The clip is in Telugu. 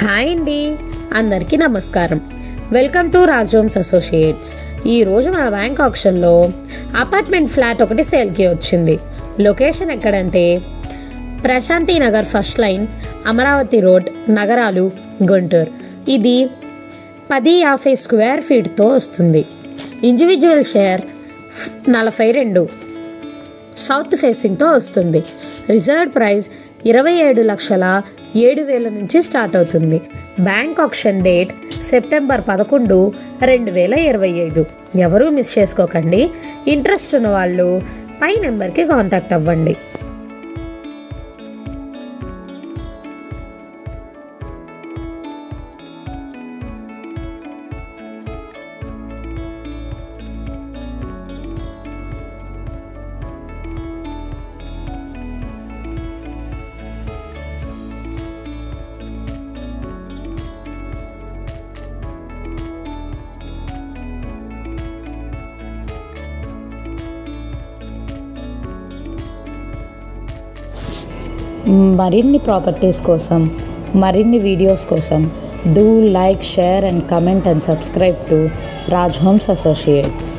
హాయ్ అండి, అందరికీ నమస్కారం. Welcome to Raj homes associates. ఈరోజు మన బ్యాంక్ ఆప్షన్లో అపార్ట్మెంట్ ఫ్లాట్ ఒకటి సేల్కి వచ్చింది. లొకేషన్ ఎక్కడంటే Prashanti Nagar first line, Amaravati road, Nagaralu, Guntur. ఇది 1050 స్క్వేర్ ఫీట్తో వస్తుంది. ఇండివిజువల్ షేర్ 42, సౌత్ ఫేసింగ్తో వస్తుంది. రిజర్వ్ ప్రైస్ 27,07,000 నుంచి స్టార్ట్ అవుతుంది. Bank option date September 11, 2025. ఎవరూ మిస్ చేసుకోకండి. ఇంట్రెస్ట్ ఉన్న వాళ్ళు పై నెంబర్కి కాంటాక్ట్ అవ్వండి. మరిన్ని ప్రాపర్టీస్ కోసం, మరిన్ని వీడియోస్ కోసం do like, share and comment and subscribe to Raj homes associates.